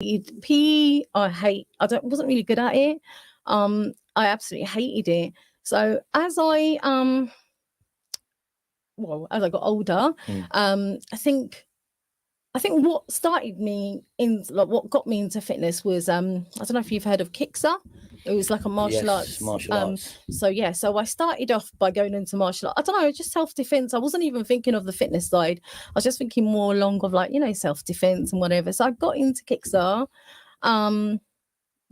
PE. Wasn't really good at it. I absolutely hated it. So as I got older, I think what started me in, like, what got me into fitness was I don't know if you've heard of Kicksa. It was like a martial arts. So I started off by going into martial arts. I don't know, just self-defense. I wasn't even thinking of the fitness side. I was just thinking more along of, like, self-defense and whatever. So I got into Kicksa,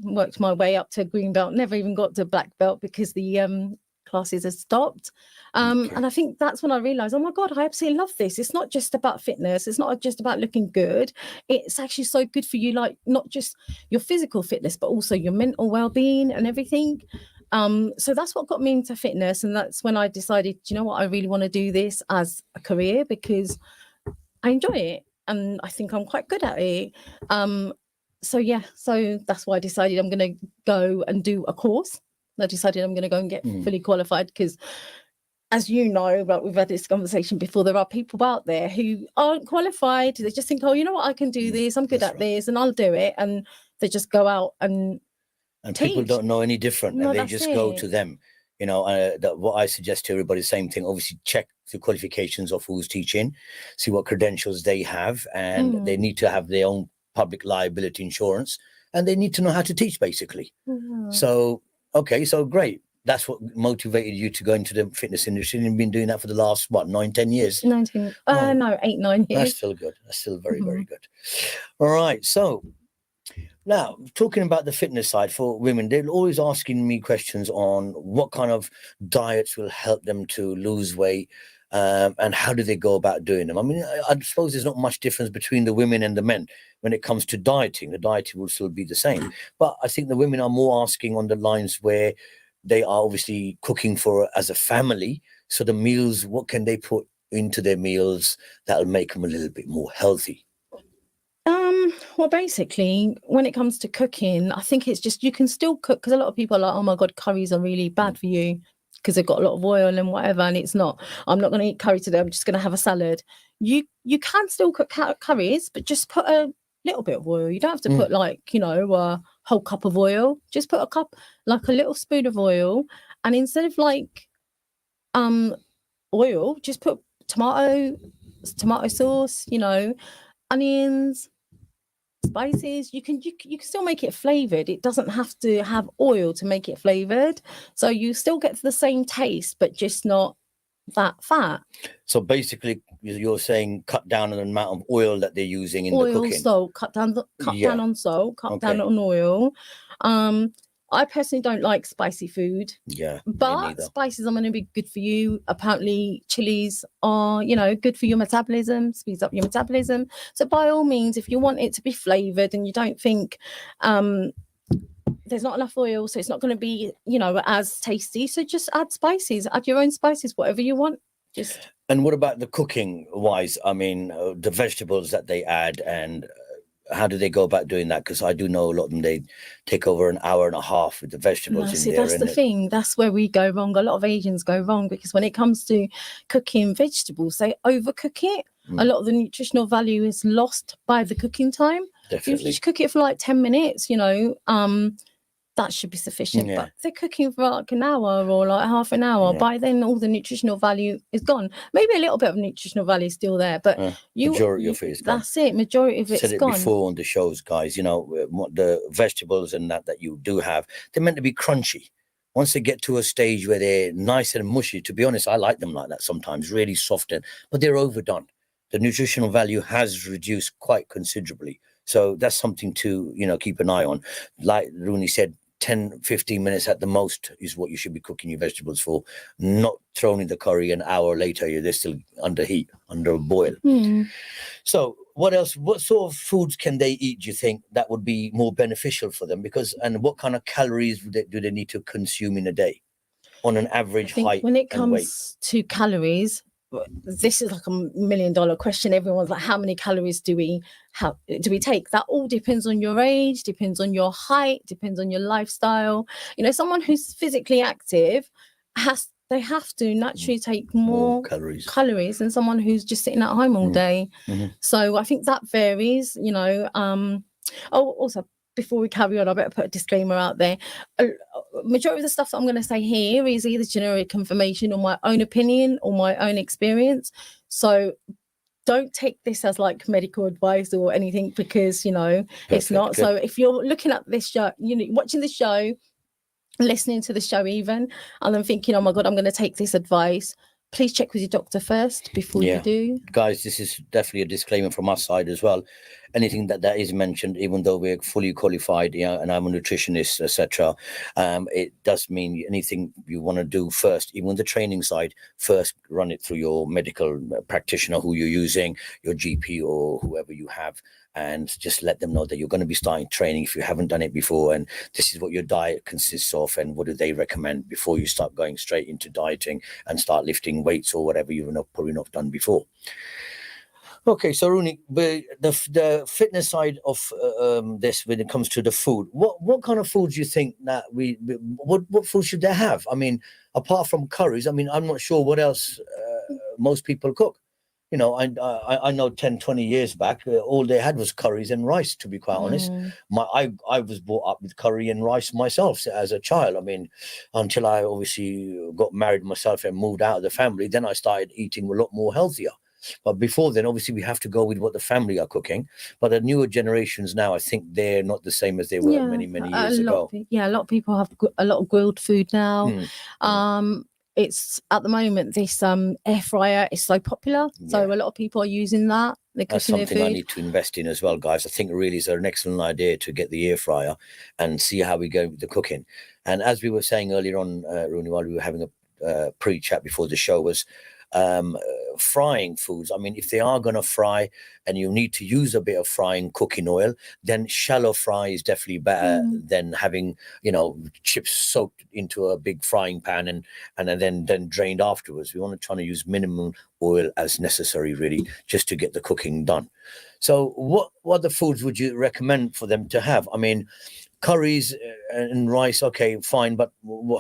worked my way up to green belt, never even got to black belt because the classes had stopped. And I think that's when I realized, oh my God, I absolutely love this. It's not just about fitness. It's not just about looking good. It's actually so good for you, like not just your physical fitness, but also your mental well-being and everything. So that's what got me into fitness. And that's when I decided, you know what, I really want to do this as a career because I enjoy it. And I think I'm quite good at it. So that's why I decided I'm going to go and do a course. I decided I'm going to go and get fully qualified because, as you know, but we've had this conversation before, there are people out there who aren't qualified. They just think, oh, you know what, I can do this. I'm good at this and I'll do it. And they just go out and teach. People don't know any different. And they just go to them. What I suggest to everybody, same thing. Obviously, check the qualifications of who's teaching, see what credentials they have, and they need to have their own public liability insurance, and they need to know how to teach, basically. So, okay, so great. That's what motivated you to go into the fitness industry, and you've been doing that for the last, 9-10 years? 8-9 years. That's still good. That's still very, very good. All right, so now, talking about the fitness side for women, they're always asking me questions on what kind of diets will help them to lose weight, and how do they go about doing them. I mean, I suppose there's not much difference between the women and the men when it comes to dieting. The dieting will still be the same. But I think the women are more asking on the lines where they are obviously cooking for as a family. So the meals, what can they put into their meals that'll make them a little bit more healthy? Well, basically, when it comes to cooking, I think it's just, you can still cook, because a lot of people are like, oh my God, curries are really bad for you because they've got a lot of oil and whatever. And it's not. I'm not going to eat curry today. I'm just going to have a salad. You can still cook curries, but just put a little bit of oil. You don't have to put a whole cup of oil. Just put a little spoon of oil. And instead of oil, just put tomato sauce, onions, spices. You can still make it flavored. It doesn't have to have oil to make it flavored, so you still get the same taste, but just not that fat. So basically, you're saying cut down on the amount of oil that they're using in the cooking. Salt, cut down on salt, cut down on oil. I personally don't like spicy food. Yeah, but spices are going to be good for you. Apparently, chilies are, good for your metabolism, speeds up your metabolism. So by all means, if you want it to be flavored and you don't think there's not enough oil, so it's not going to be, as tasty, so just add spices, add your own spices, whatever you want. And what about the cooking wise? I mean, the vegetables that they add, and how do they go about doing that? Because I do know a lot of them, they take over an hour and a half with the vegetables in there. That's the thing. That's where we go wrong. A lot of Asians go wrong because when it comes to cooking vegetables, they overcook it. A lot of the nutritional value is lost by the cooking time. Definitely. If you just cook it for like 10 minutes, that should be sufficient. But if they're cooking for like an hour or like half an hour, by then all the nutritional value is gone. Maybe a little bit of nutritional value is still there, but majority of it is gone. That's it. Majority of it's gone. I said it before on the shows, guys. The vegetables and that you do have, they're meant to be crunchy. Once they get to a stage where they're nice and mushy, to be honest, I like them like that sometimes, really soft, but they're overdone. The nutritional value has reduced quite considerably. So that's something to, keep an eye on. Like Runi said, 10-15 minutes at the most is what you should be cooking your vegetables for, not throwing in the curry an hour later, they're still under heat, under a boil. So what else, what sort of foods can they eat, do you think, that would be more beneficial for them? And what kind of calories do they need to consume in a day on an average height when it and weight? comes to calories, this is like $1 million question. Everyone's like, how many calories do we take? That all depends on your age, depends on your height, depends on your lifestyle. Someone who's physically active they have to naturally take more calories than someone who's just sitting at home all day. So I think that varies. Oh, also, before we carry on, I better put a disclaimer out there. Majority of the stuff that I'm going to say here is either generic information or my own opinion or my own experience. So don't take this as like medical advice or anything, because, you know, it's not. Good. So if you're looking at this show, you know, watching the show, listening to the show even, and then thinking, oh my God, I'm going to take this advice, please check with your doctor first before you do. Guys, this is definitely a disclaimer from our side as well. Anything that is mentioned, even though we're fully qualified, and I'm a nutritionist, etc., it does mean anything you want to do first, even the training side, first run it through your medical practitioner who you're using, your GP or whoever you have, and just let them know that you're going to be starting training if you haven't done it before, and this is what your diet consists of, and what do they recommend before you start going straight into dieting and start lifting weights or whatever you've probably not done before. Okay, so Runi, the fitness side of this, when it comes to the food, what kind of foods do you think that what food should they have? I mean, apart from curries, I mean, I'm not sure what else most people cook. You know, I know 10, 20 years back, all they had was curries and rice, to be quite honest. I was brought up with curry and rice myself as a child. I mean, until I obviously got married myself and moved out of the family, then I started eating a lot more healthier. But before then, obviously, we have to go with what the family are cooking. But the newer generations now, I think they're not the same as they were many years ago. A lot of people have a lot of grilled food now. It's at the moment, this air fryer is so popular, so a lot of people are using that. That's something I need to invest in as well, guys. I think really is an excellent idea to get the air fryer and see how we go with the cooking. And as we were saying earlier on, Runi, while we were having a pre-chat before the show, was frying foods. I mean, if they are going to fry and you need to use a bit of frying cooking oil, then shallow fry is definitely better than having, you know, chips soaked into a big frying pan and then drained afterwards. We want to try to use minimum oil as necessary, really, just to get the cooking done. So what other foods would you recommend for them to have? I mean, curries and rice, okay, fine, but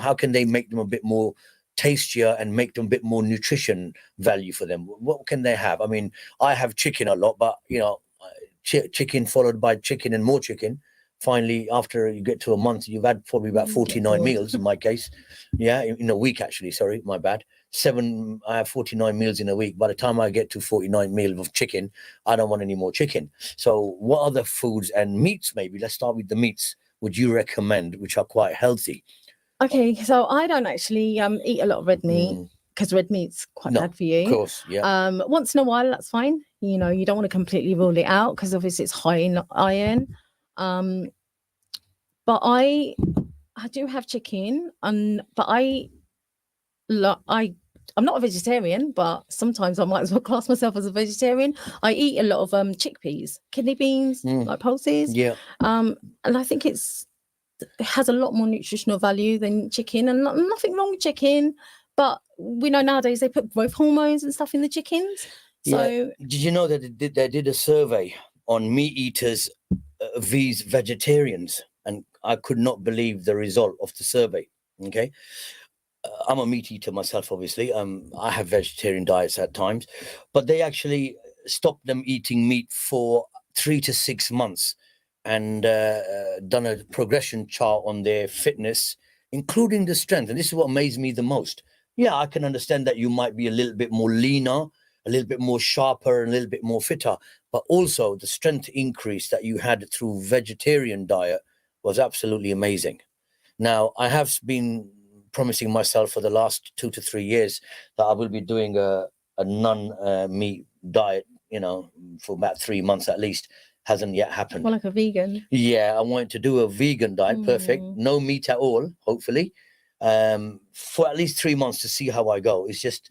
how can they make them a bit more tastier and make them a bit more nutrition value for them? What can they have? I mean, I have chicken a lot, but you know, chicken followed by chicken and more chicken. Finally, after you get to a month, you've had probably about 49 meals in my case. Yeah, in a week, actually. Sorry, my bad. I have 49 meals in a week. By the time I get to 49 meals of chicken, I don't want any more chicken. So what other foods and meats, maybe, let's start with the meats, would you recommend, which are quite healthy? Okay, so I don't actually eat a lot of red meat, because red meat's quite bad for you. Of course, yeah. Once in a while, that's fine. You know, you don't want to completely rule it out, because obviously it's high in iron. But I do have chicken, but I'm not a vegetarian, but sometimes I might as well class myself as a vegetarian. I eat a lot of chickpeas, kidney beans, like pulses. Yeah. And I think it has a lot more nutritional value than chicken, and nothing wrong with chicken, but we know nowadays they put growth hormones and stuff in the chickens. So did you know that they did a survey on meat eaters vs vegetarians, and I could not believe the result of the survey. Okay, I'm a meat eater myself, obviously. I have vegetarian diets at times, but they actually stopped them eating meat for 3 to 6 months and done a progression chart on their fitness, including the strength. And this is what amazed me the most. Yeah, I can understand that you might be a little bit more leaner, a little bit more sharper, and a little bit more fitter, but also the strength increase that you had through vegetarian diet was absolutely amazing. Now, I have been promising myself for the last 2 to 3 years that I will be doing a non-meat diet, you know, for about 3 months at least. Hasn't yet happened. More like a vegan. Yeah, I wanted to do a vegan diet. Perfect. No meat at all, hopefully, for at least 3 months to see how I go. It's just,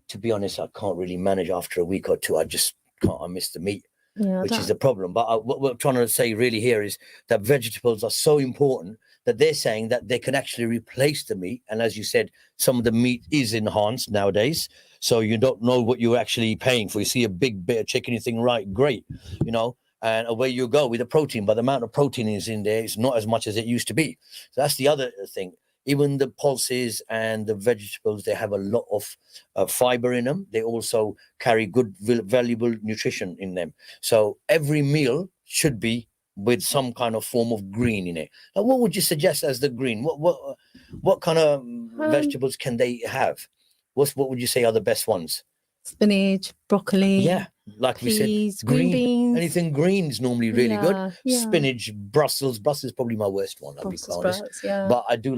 to be honest, I can't really manage after a week or two. I just can't. I miss the meat, which is the problem. But what we're trying to say really here is that vegetables are so important that they're saying that they can actually replace the meat. And as you said, some of the meat is enhanced nowadays. So you don't know what you're actually paying for. You see a big bit of chicken, you think, right, great, you know, and away you go with the protein. But the amount of protein is in there is not as much as it used to be. So that's the other thing. Even the pulses and the vegetables, they have a lot of fiber in them. They also carry good, valuable nutrition in them. So every meal should be with some kind of form of green in it. Now, what would you suggest as the green? What kind of vegetables can they have? What would you say are the best ones? Spinach, broccoli. Yeah, like peas, we said, green beans. Anything green is normally really good. Yeah. Spinach, Brussels is probably my worst one. I'll be quite honest. Sprouts, yeah. But I do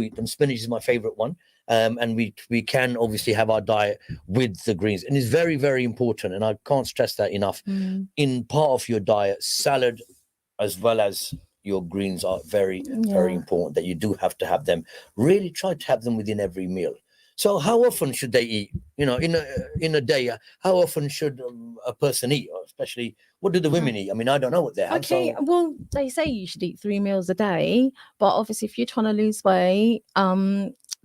eat them. Spinach is my favorite one. And we can obviously have our diet with the greens, and it's very, very important. And I can't stress that enough. In part of your diet, salad as well as your greens are very, very important. That you do have to have them. Really try to have them within every meal. So how often should they eat? You know, in a day, how often should a person eat? Or especially, what do the women eat? I mean, I don't know what they have. Okay, well, they say you should eat 3 meals a day, but obviously, if you're trying to lose weight,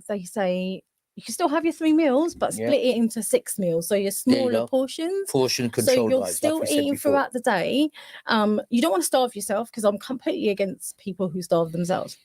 they say you can still have your 3 meals, but split it into 6 meals, so your smaller portions. Portion control. So you're still eating throughout the day. You don't want to starve yourself, because I'm completely against people who starve themselves.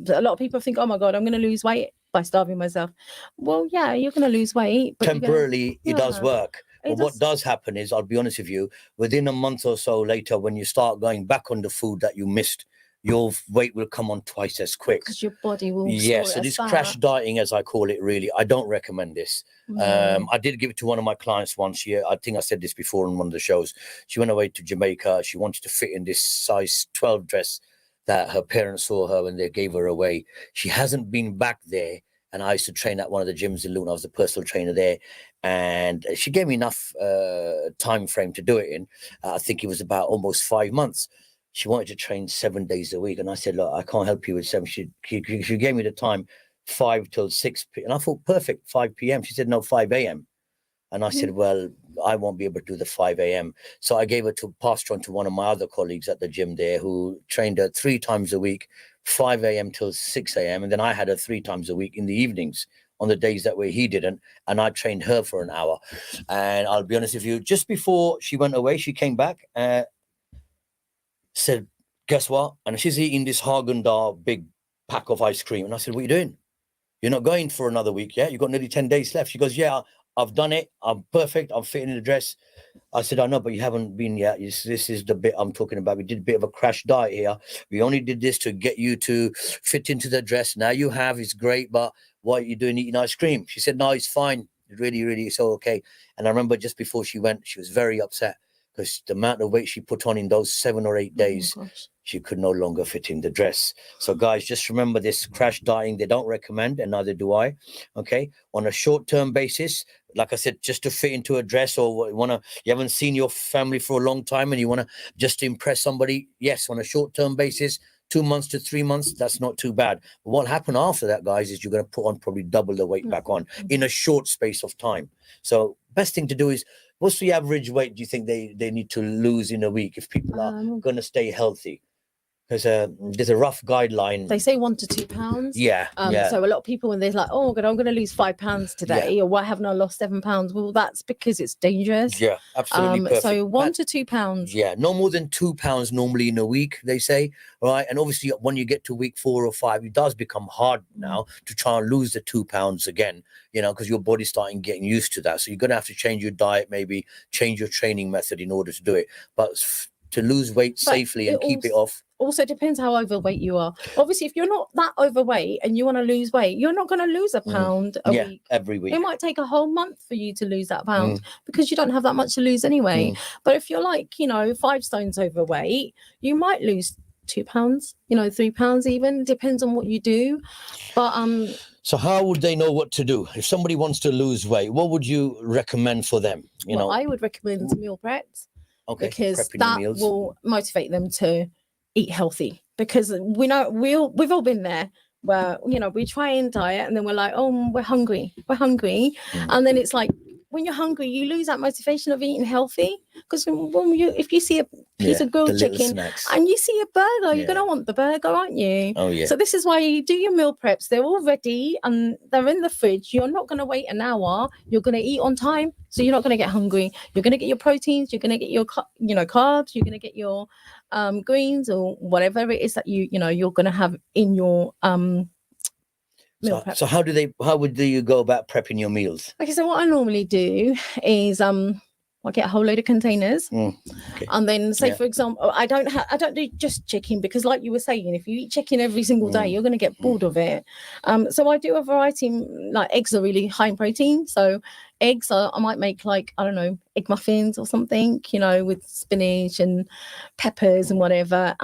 A lot of people think, oh my God, I'm going to lose weight by starving myself. Well, yeah, you're going to lose weight. But temporarily, it does work. But what does happen is, I'll be honest with you, within a month or so later, when you start going back on the food that you missed, your weight will come on twice as quick. Because your body will. So this crash dieting, as I call it, really, I don't recommend this. I did give it to one of my clients once. I think I said this before on one of the shows. She went away to Jamaica. She wanted to fit in this size 12 dress that her parents saw her when they gave her away. She hasn't been back there. And I used to train at one of the gyms in Luton. I was the personal trainer there. And she gave me enough time frame to do it in. I think it was about almost 5 months. She wanted to train 7 days a week. And I said, look, I can't help you with 7. She gave me the time, 5 till 6 p.m. And I thought, perfect, 5 p.m. She said, no, 5 a.m. And I said, well, I won't be able to do the 5 a.m. So I gave her passed on to one of my other colleagues at the gym there, who trained her 3 times a week, 5 a.m. till 6 a.m. And then I had her 3 times a week in the evenings on the days that way he didn't. And I trained her for an hour. And I'll be honest with you, just before she went away, she came back and said, guess what? And she's eating this Haagen-Dazs big pack of ice cream. And I said, what are you doing? You're not going for another week, yeah? You've got nearly 10 days left. She goes, yeah, I've done it. I'm perfect. I'm fitting in the dress. I said, I know, but you haven't been yet. This is the bit I'm talking about. We did a bit of a crash diet here. We only did this to get you to fit into the dress. Now you have, it's great, but what are you doing eating ice cream? She said, no, it's fine. Really, really, it's all okay. And I remember just before she went, she was very upset because the amount of weight she put on in those 7 or 8 days, she could no longer fit in the dress. So guys, just remember this crash dieting, they don't recommend, and neither do I. Okay. On a short-term basis, like I said, just to fit into a dress, or you haven't seen your family for a long time and you want to just impress somebody. Yes. On a short-term basis, 2 months to 3 months, that's not too bad. But what happened after that, guys, is you're going to put on probably double the weight back on in a short space of time. So best thing to do is, what's the average weight do you think they need to lose in a week if people are going to stay healthy? Because there's a rough guideline. They say 1 to 2 pounds. Yeah. So a lot of people, when they're like, oh, I'm going to lose 5 pounds today, or why haven't I lost 7 pounds? Well, that's because it's dangerous. Yeah, absolutely perfect. So 1 to 2 pounds. Yeah, no more than 2 pounds normally in a week, they say. Right. And obviously, when you get to week 4 or 5, it does become hard now to try and lose the 2 pounds again, because your body's starting getting used to that. So you're going to have to change your diet, maybe change your training method in order to do it. But to lose weight safely and keep it off. Also depends how overweight you are. Obviously, if you're not that overweight and you want to lose weight, you're not going to lose a pound a week. Every week. It might take a whole month for you to lose that pound because you don't have that much to lose anyway. But if you're like, 5 stones overweight, you might lose 2 pounds, 3 pounds even. Depends on what you do. But so how would they know what to do? If somebody wants to lose weight, what would you recommend for them? I would recommend meal preps. Okay. Because that will motivate them to eat healthy, because we know we've all been there where we try and diet and then we're like, oh, we're hungry, and then it's like, when you're hungry, you lose that motivation of eating healthy. Because if you see a piece of grilled chicken and you see a burger, you're gonna want the burger, aren't you? Oh yeah. So this is why you do your meal preps. They're all ready and they're in the fridge. You're not gonna wait an hour. You're gonna eat on time, so you're not gonna get hungry. You're gonna get your proteins. You're gonna get your carbs. You're gonna get your greens or whatever it is that you're gonna have in your So how would you go about prepping your meals? Okay, so what I normally do is I get a whole load of containers. Okay. And then say, for example, I don't do just chicken, because like you were saying, if you eat chicken every single day, you're going to get bored of it. So I do a variety. Like eggs are really high in protein. So eggs, I might make like, I don't know, egg muffins or something, you know, with spinach and peppers and whatever.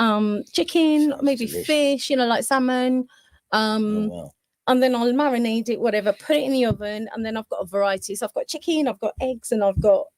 Chicken, Sounds maybe delicious. fish, you know, like salmon. Wow. And then I'll marinate it, whatever, put it in the oven, and then I've got a variety. So I've got chicken, I've got eggs, and I've got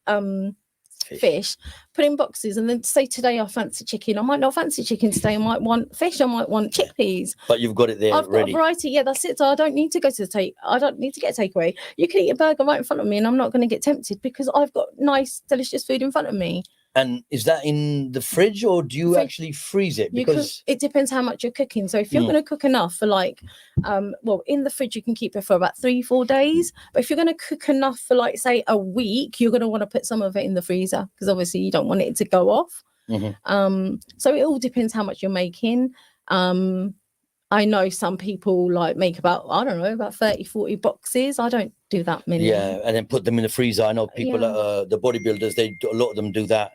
fish. Put in boxes, and then say today I fancy chicken. I might not fancy chicken today. I might want fish. I might want chickpeas. But you've got it there I've ready. got a variety. Yeah, that's it. So I don't need to go to the I don't need to get a takeaway. You can eat a burger right in front of me, and I'm not going to get tempted because I've got nice, delicious food in front of me. And is that in the fridge, or do you actually freeze it? Because it depends how much you're cooking. So if you're going to cook enough for like, well, in the fridge you can keep it for about 3-4 days. But if you're going to cook enough for like, say, a week, you're going to want to put some of it in the freezer, because obviously you don't want it to go off. So it all depends how much you're making. I know some people like make about, I don't know, about 30-40 boxes. I don't do that many. Yeah, and then put them in the freezer. I know people, the bodybuilders, a lot of them do that.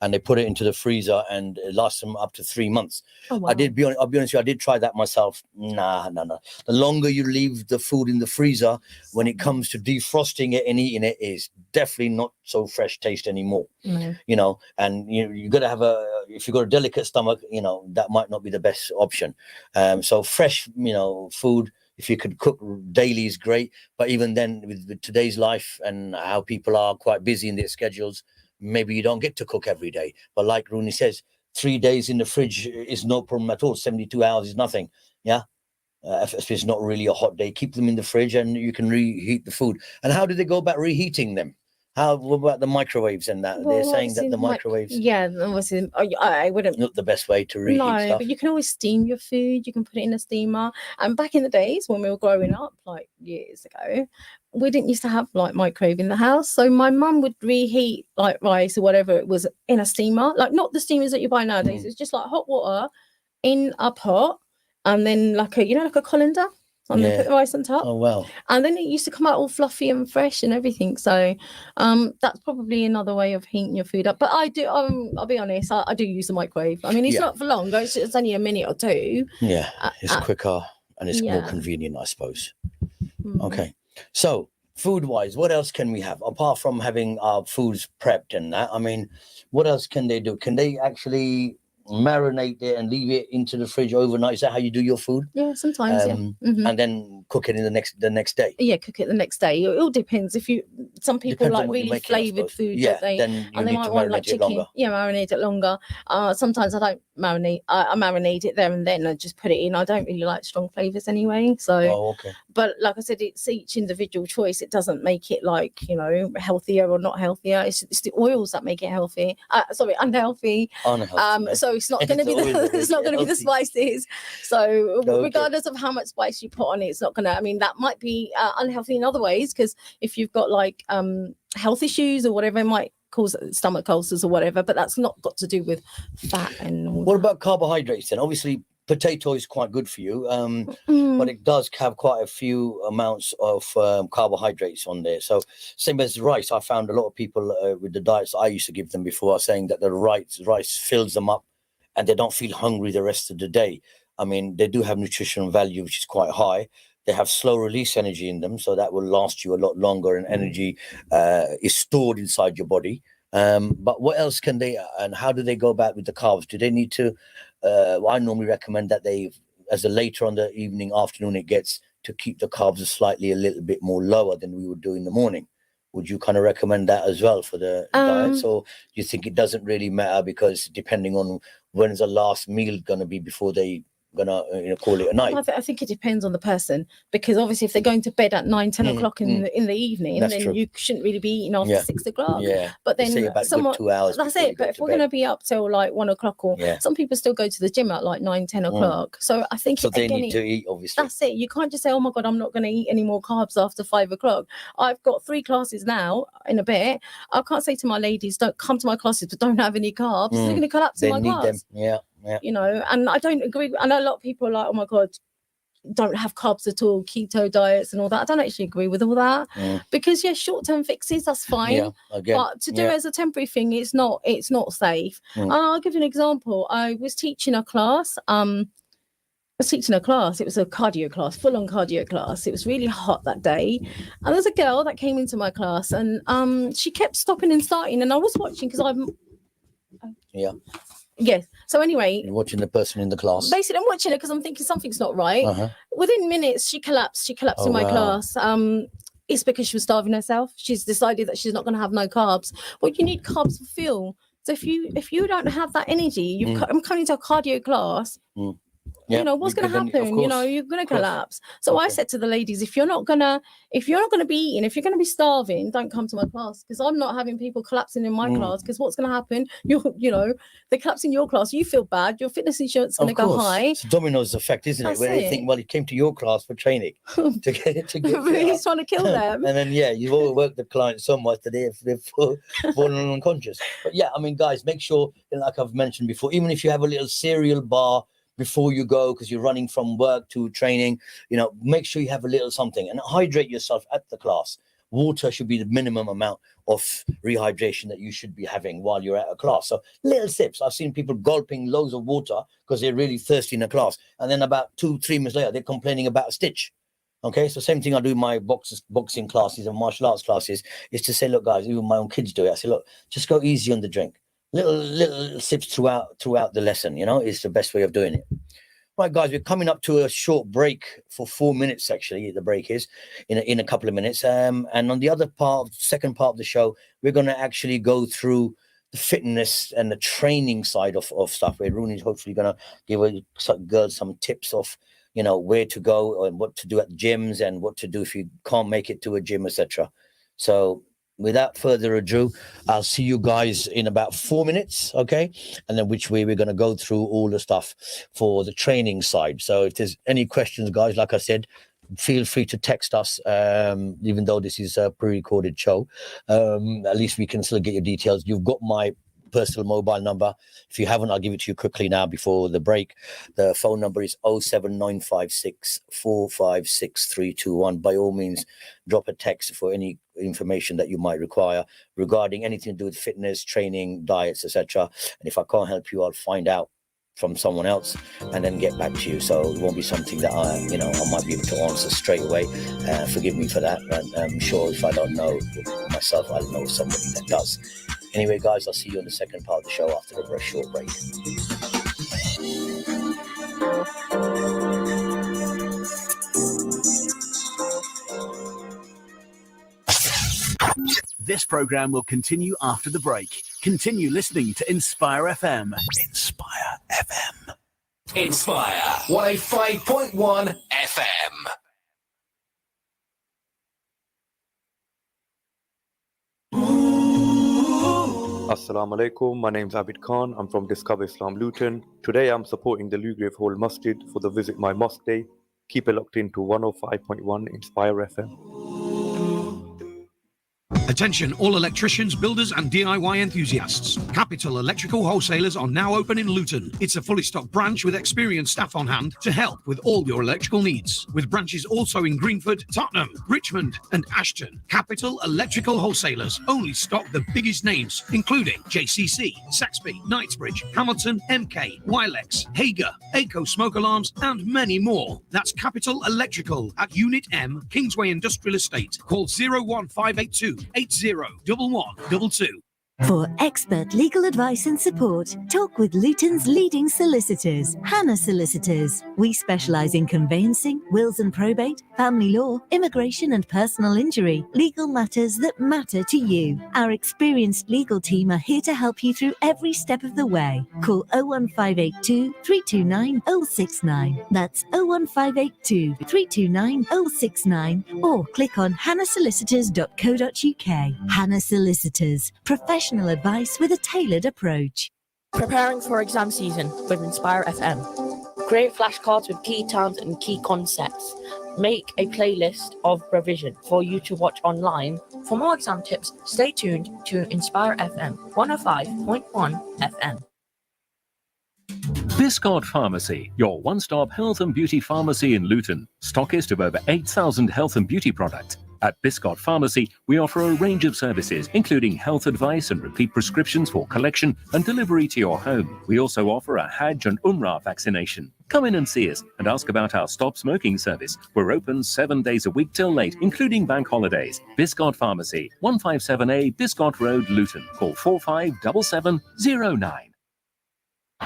And they put it into the freezer, and it lasts them up to 3 months. Oh, wow. I'll be honest with you, I did try that myself. Nah. The longer you leave the food in the freezer, when it comes to defrosting it and eating it, is definitely not so fresh taste anymore. No. You know, and you got to have if you've got a delicate stomach, you know, that might not be the best option. So fresh, you know, food, if you could cook daily, is great. But even then, with today's life and how people are quite busy in their schedules, maybe you don't get to cook every day. But like Runi says, 3 days in the fridge is no problem at all. 72 hours is nothing. Yeah. If it's not really a hot day, keep them in the fridge and you can reheat the food. And how do they go about reheating them? What about the microwaves and that? Well, they're saying that the microwaves, obviously, I wouldn't. not the best way to reheat stuff. But you can always steam your food. You can put it in a steamer. And back in the days when we were growing up, like years ago, we didn't used to have like microwave in the house. So my mum would reheat like rice or whatever it was in a steamer, like not the steamers that you buy nowadays. It's just like hot water in a pot, and then like a colander. And then put the rice on top. Oh, wow. And then it used to come out all fluffy and fresh and everything. So that's probably another way of heating your food up. But I do, I'll be honest, I do use the microwave. I mean, it's not for long. It's only a minute or two. Yeah, it's quicker and it's more convenient, I suppose. Okay. So food-wise, what else can we have? Apart from having our foods prepped and that, I mean, what else can they do? Can they actually marinate it and leave it into the fridge overnight? Is that how you do your food? Yeah, sometimes. And then cook it in the next day. Yeah, cook it the next day. It all depends. Some people like really flavored food, don't they? Then and they might want like chicken. Yeah, marinate it longer. Sometimes I don't marinate. I marinate it there and then and just put it in. I don't really like strong flavors anyway. So but like I said, it's each individual choice. It doesn't make it like, healthier or not healthier. It's the oils that make it healthy. Unhealthy. So it's not going to be the spices. So regardless of how much spice you put on it, it's not going to. I mean, that might be unhealthy in other ways, because if you've got like health issues or whatever, it might cause stomach ulcers or whatever. But that's not got to do with fat and all what about carbohydrates then? Obviously, potato is quite good for you, but it does have quite a few amounts of carbohydrates on there. So same as rice, I found a lot of people with the diets I used to give them before are saying that the rice fills them up and they don't feel hungry the rest of the day. I mean, they do have nutritional value, which is quite high. They have slow release energy in them, so that will last you a lot longer, and energy is stored inside your body. But what else can they, and how do they go about with the carbs? Do they need to, I normally recommend that they, as the later on the evening, afternoon it gets, to keep the carbs slightly a little bit more lower than we would do in the morning. Would you kind of recommend that as well for the diets, or do you think it doesn't really matter, because depending on when's the last meal going to be before they gonna call it a night? I think it depends on the person, because obviously if they're going to bed at 9-10 o'clock in the evening, that's then true. You shouldn't really be eating after 6 o'clock. But then someone, 2 hours, that's it. But if we're going to be up till like 1 o'clock, or some people still go to the gym at like 9-10 o'clock, so I think they need to eat, obviously. That's it. You can't just say, oh my god, I'm not going to eat any more carbs after 5 o'clock. I've got 3 classes now in a bit. I can't say to my ladies, don't come to my classes but don't have any carbs. They're going to collapse in my class. Them. Yeah. And I don't agree. I know a lot of people are like, oh my god, don't have carbs at all, keto diets and all that. I don't actually agree with all that because short-term fixes, that's fine. Yeah, again, but to do it as a temporary thing, it's not safe. And I'll give you an example. I was teaching a class. It was a cardio class, full-on cardio class. It was really hot that day. And there's a girl that came into my class and she kept stopping and starting. And I was watching because I'm... Yeah. Yes. So anyway... You're watching the person in the class. Basically, I'm watching her because I'm thinking something's not right. Within minutes, she collapsed. She collapsed in my class. It's because she was starving herself. She's decided that she's not going to have no carbs. Well, you need carbs for fuel. So if you don't have that energy, I'm coming to a cardio class... what's going to happen? You're going to collapse. So I said to the ladies, if you're not going to be eating, if you're going to be starving, don't come to my class because I'm not having people collapsing in my class because what's going to happen? They collapse in your class. You feel bad. Your fitness insurance is going to go high. It's a dominoes effect, isn't it? Where they think, well, he came to your class for training to get He's trying to kill them. And then, you've overworked the client so much that they're fallen unconscious. But I mean, guys, make sure, like I've mentioned before, even if you have a little cereal bar before you go because you're running from work to training, make sure you have a little something and hydrate yourself at the class. Water should be the minimum amount of rehydration that you should be having while you're at a class. So little sips. I've seen people gulping loads of water because they're really thirsty in a class. And then about 2-3 minutes later, they're complaining about a stitch. Okay, so same thing I do in my boxing classes and martial arts classes is to say, look, guys, even my own kids do it. I say, look, just go easy on the drink. Little sips throughout the lesson, is the best way of doing it. Right, guys, we're coming up to a short break for 4 minutes. Actually, the break is in a couple of minutes. And on the second part of the show, we're going to actually go through the fitness and the training side of stuff. Where Runi's hopefully going to give girls some tips of where to go and what to do at gyms and what to do if you can't make it to a gym, etc. So, without further ado, I'll see you guys in about 4 minutes, okay? And then which way we're going to go through all the stuff for the training side. So if there's any questions, guys, like I said, feel free to text us, even though this is a pre-recorded show. At least we can still get your details. You've got my personal mobile number. If you haven't, I'll give it to you quickly now before the break. The phone number is 07956 456 321. By all means, drop a text for any information that you might require regarding anything to do with fitness, training, diets, etc. And if I can't help you, I'll find out from someone else and then get back to you. So it won't be something that I might be able to answer straight away. Forgive me for that. But I'm sure if I don't know myself, I'll know somebody that does. Anyway, guys, I'll see you in the second part of the show after a very short break. This program will continue after the break. Continue listening to Inspire FM. Inspire FM. Inspire 105.1 FM. Assalamu alaikum, my name's Abid Khan, I'm from Discover Islam Luton. Today I'm supporting the Lugrave Hall Masjid for the Visit My Mosque Day. Keep it locked into 105.1 Inspire FM. Attention all electricians, builders and DIY enthusiasts. Capital Electrical Wholesalers are now open in Luton. It's a fully stocked branch with experienced staff on hand to help with all your electrical needs. With branches also in Greenford, Tottenham, Richmond and Ashton. Capital Electrical Wholesalers only stock the biggest names, including JCC, Saxby, Knightsbridge, Hamilton, MK, Wilex, Hager, Aco Smoke Alarms and many more. That's Capital Electrical at Unit M, Kingsway Industrial Estate. Call 01582 801122. For expert legal advice and support, talk with Luton's leading solicitors, Hannah Solicitors. We specialise in conveyancing, wills and probate, family law, immigration and personal injury, legal matters that matter to you. Our experienced legal team are here to help you through every step of the way. Call 01582 329 069. That's 01582 329 069 or click on hannahsolicitors.co.uk. Hannah Solicitors, professional advice with a tailored approach. Preparing for exam season with Inspire FM. Create flashcards with key terms and key concepts. Make a playlist of revision for you to watch online. For more exam tips, stay tuned to Inspire FM 105.1 FM. Biscard Pharmacy, your one-stop health and beauty pharmacy in Luton, stockist of over 8,000 health and beauty products. At Biscard Pharmacy, we offer a range of services, including health advice and repeat prescriptions for collection and delivery to your home. We also offer a Hajj and Umrah vaccination. Come in and see us and ask about our Stop Smoking service. We're open 7 days a week till late, including bank holidays. Biscard Pharmacy, 157A Biscard Road, Luton. Call 457709.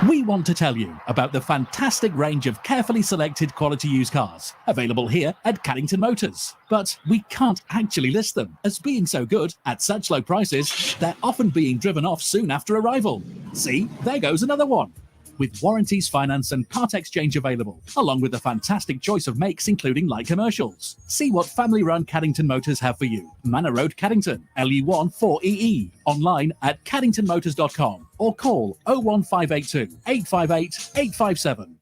We want to tell you about the fantastic range of carefully selected quality used cars available here at Caddington Motors. But we can't actually list them, as being so good at such low prices, they're often being driven off soon after arrival. See, there goes another one. With warranties, finance and part exchange available, along with a fantastic choice of makes including light commercials. See what family-run Caddington Motors have for you. Manor Road, Caddington, LU1 4EE. Online at caddingtonmotors.com or call 01582 858 857.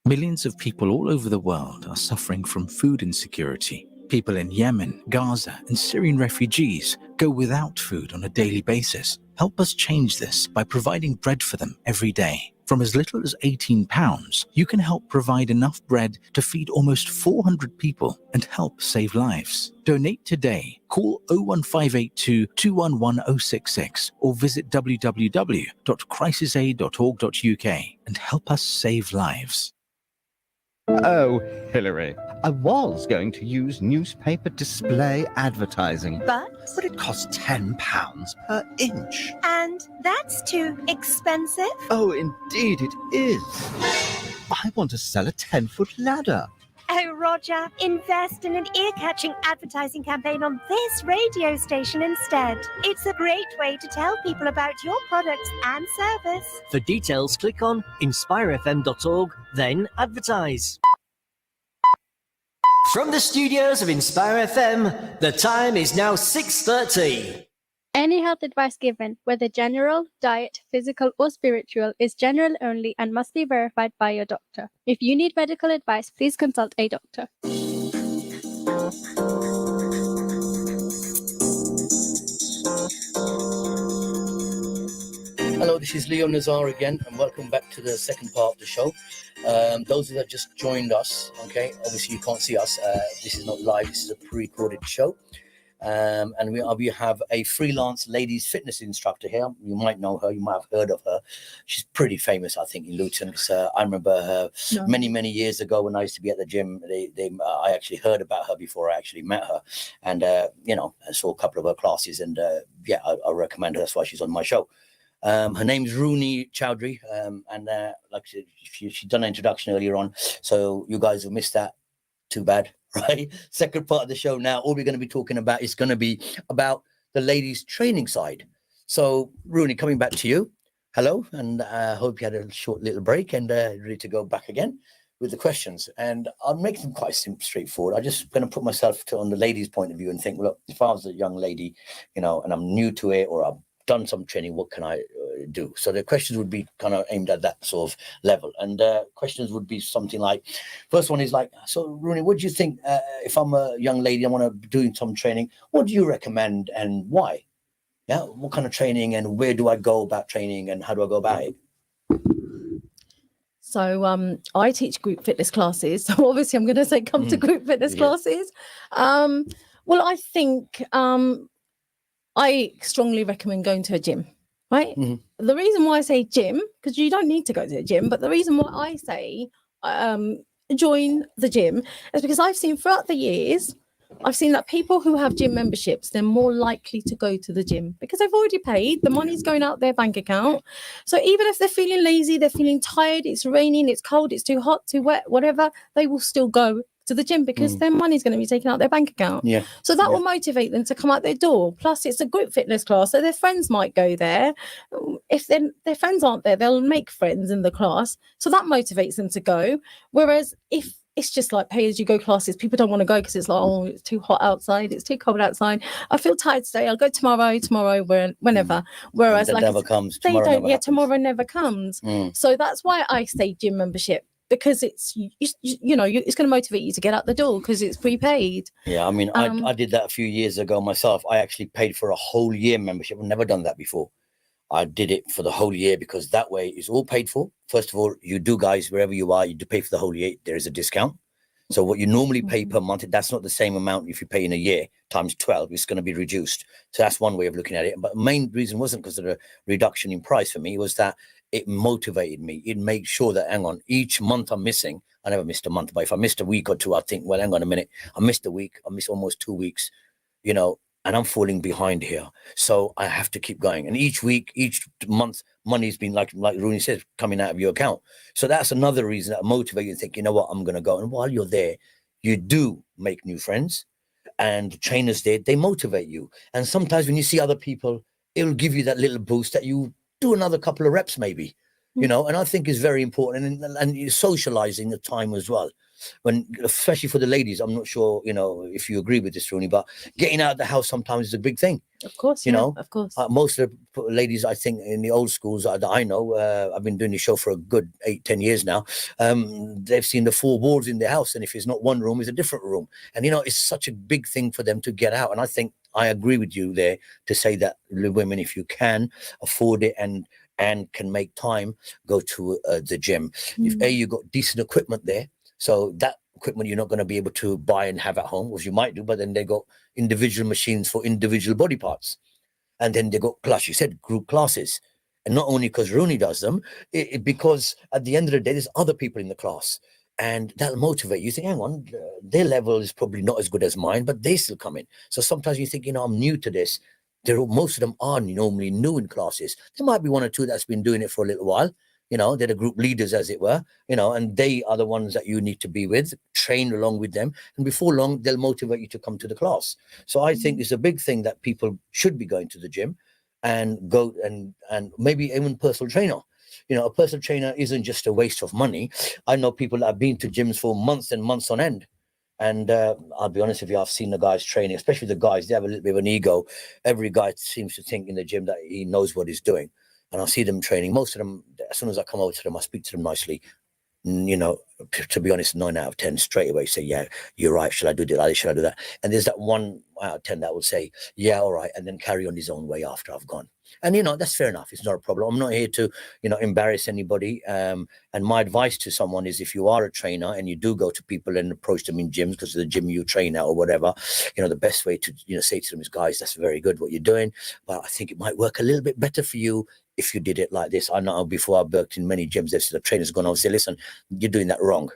Millions of people all over the world are suffering from food insecurity. People in Yemen, Gaza, and Syrian refugees go without food on a daily basis. Help us change this by providing bread for them every day. From as little as £18, you can help provide enough bread to feed almost 400 people and help save lives. Donate today. Call 01582 211 066 or visit www.crisisaid.org.uk and help us save lives. Oh, Hillary, I was going to use newspaper display advertising. But it costs £10 per inch. And that's too expensive. Oh, indeed it is. I want to sell a 10-foot ladder. Oh, Roger, invest in an ear-catching advertising campaign on this radio station instead. It's a great way to tell people about your products and service. For details, click on inspirefm.org, then advertise. From the studios of Inspire FM, the time is now 6:30. Any health advice given, whether general, diet, physical, or spiritual, is general only and must be verified by your doctor. If you need medical advice, please consult a doctor. Hello, this is Leo Nazar again, and welcome back to the second part of the show. Those that just joined us, okay, obviously you can't see us. This is not live, this is a pre-recorded show. And we have a freelance ladies fitness instructor here. You might know her, you might have heard of her. She's pretty famous, I think, in Luton. I remember her many years ago when I used to be at the gym. I actually heard about her before I actually met her. And, I saw a couple of her classes and, I recommend her. That's why she's on my show. Her name's Runi Choudhury. Like she's done an introduction earlier on. So you guys have missed that. Too bad, right? Second part of the show now, all we're going to be talking about is going to be about the ladies' training side. So, Runi, coming back to you. Hello, and I hope you had a short little break and ready to go back again with the questions. And I'll make them quite straightforward. I'm just going to put myself on the ladies' point of view and think, look, if I was a young lady, and I'm new to it or I've done some training, what can I do? So the questions would be kind of aimed at that sort of level. And questions would be something like, first one is like, so Runi, what do you think if I'm a young lady, I want to be doing some training, what do you recommend and why? Yeah, what kind of training and where do I go about training and how do I go about it? So I teach group fitness classes. So obviously I'm going to say come to group fitness classes. Well, I think I strongly recommend going to a gym. Right. Mm-hmm. The reason why I say gym, because you don't need to go to a gym, but the reason why I say join the gym is because I've seen throughout the years, I've seen that people who have gym memberships, they're more likely to go to the gym because they've already paid. The money's going out their bank account. So even if they're feeling lazy, they're feeling tired, it's raining, it's cold, it's too hot, too wet, whatever, they will still go to the gym because their money's going to be taken out their bank account. Yeah. So that will motivate them to come out their door. Plus, it's a group fitness class, so their friends might go there. If their friends aren't there, they'll make friends in the class. So that motivates them to go. Whereas if it's just like pay-as-you-go classes, people don't want to go because it's like, oh, it's too hot outside, it's too cold outside. I feel tired today. I'll go tomorrow, whenever. Whereas like never comes. Tomorrow never comes. So that's why I say gym membership. Because it's it's going to motivate you to get out the door because it's prepaid. Yeah, I mean, I did that a few years ago myself. I actually paid for a whole year membership. I've never done that before. I did it for the whole year because that way it's all paid for. First of all, you do, guys, wherever you are, you do pay for the whole year. There is a discount. So what you normally pay per month, that's not the same amount if you pay in a year times 12, it's going to be reduced. So that's one way of looking at it. But the main reason wasn't because of the reduction in price for me, was that it motivated me. It made sure that, hang on, each month I'm missing, I never missed a month, but if I missed a week or two, I think, well, hang on a minute, I missed a week, I missed almost 2 weeks, you know, and I'm falling behind here. So I have to keep going. And each week, each month, money's been, like Runi says, coming out of your account. So that's another reason that motivates you and think, you know what, I'm going to go. And while you're there, you do make new friends. And the trainers there, they motivate you. And sometimes when you see other people, it'll give you that little boost that you do another couple of reps maybe, you know, and I think it's very important. And you're socializing the time as well. When, especially for the ladies, I'm not sure, you know, if you agree with this, Rooney, but getting out of the house sometimes is a big thing. Of course, you know, of course. Most of the ladies, I think, in the old schools that I know, I've been doing the show for a good 8-10 years now. They've seen the 4 walls in their house, and if it's not one room, it's a different room. And you know, it's such a big thing for them to get out. And I think I agree with you there to say that women, if you can afford it and can make time, go to the gym. If you got decent equipment there. So that equipment you're not going to be able to buy and have at home, which you might do, but then they got individual machines for individual body parts. And then they got, class, you said, group classes. And not only because Rooney does them, because at the end of the day, there's other people in the class. And that'll motivate you. Think, hang on, their level is probably not as good as mine, but they still come in. So sometimes you think, you know, I'm new to this. Most of them are normally new in classes. There might be 1 or 2 that's been doing it for a little while. You know, they're the group leaders, as it were, you know, and they are the ones that you need to be with, train along with them. And before long, they'll motivate you to come to the class. So I think it's a big thing that people should be going to the gym and go and maybe even personal trainer. You know, a personal trainer isn't just a waste of money. I know people that have been to gyms for months and months on end. And I'll be honest with you, I've seen the guys training, especially the guys, they have a little bit of an ego. Every guy seems to think in the gym that he knows what he's doing. And I see them training. Most of them, as soon as I come over to them, I speak to them nicely. You know, to be honest, 9 out of 10 straight away say, yeah, you're right. Should I do that? Should I do that? And there's that 1 out of 10 that will say, yeah, all right. And then carry on his own way after I've gone. And, you know, that's fair enough. It's not a problem. I'm not here to, you know, embarrass anybody. And my advice to someone is, if you are a trainer and you do go to people and approach them in gyms because of the gym you train at or whatever, you know, the best way to, you know, say to them is, guys, that's very good what you're doing, but I think it might work a little bit better for you if you did it like this. I know before I worked in many gyms, the trainers gone on and say, listen, you're doing that wrong.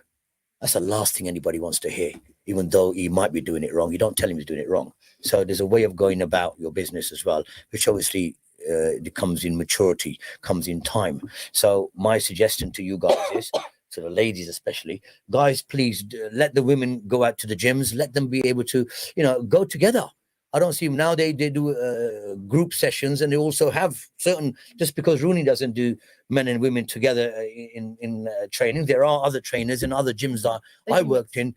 That's the last thing anybody wants to hear, even though he might be doing it wrong. You don't tell him he's doing it wrong. So there's a way of going about your business as well, which obviously it comes in maturity, comes in time. So my suggestion to you guys is, to the ladies especially, guys, please let the women go out to the gyms, let them be able to, you know, go together. I don't see them now. They do group sessions, and they also have certain, just because Rooney doesn't do men and women together in training, there are other trainers in other gyms that I worked in.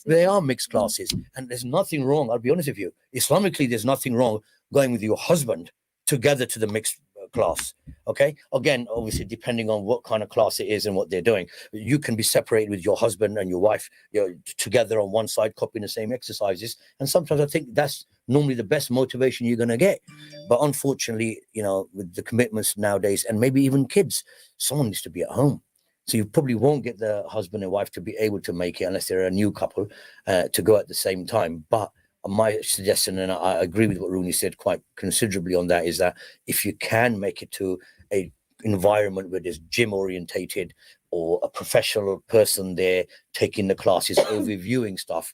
They are mixed classes, and there's nothing wrong. I'll be honest with you. Islamically, there's nothing wrong going with your husband together to the mixed class. Okay, again, obviously depending on what kind of class it is and what they're doing, you can be separated with your husband and your wife, you know, together on one side copying the same exercises. And sometimes I think that's normally the best motivation you're going to get. But unfortunately, you know, with the commitments nowadays, and maybe even kids, someone needs to be at home. So you probably won't get the husband and wife to be able to make it unless they're a new couple to go at the same time. But my suggestion, and I agree with what Rooney said quite considerably on that, is that if you can make it to a environment where there's gym orientated or a professional person there taking the classes, overviewing stuff,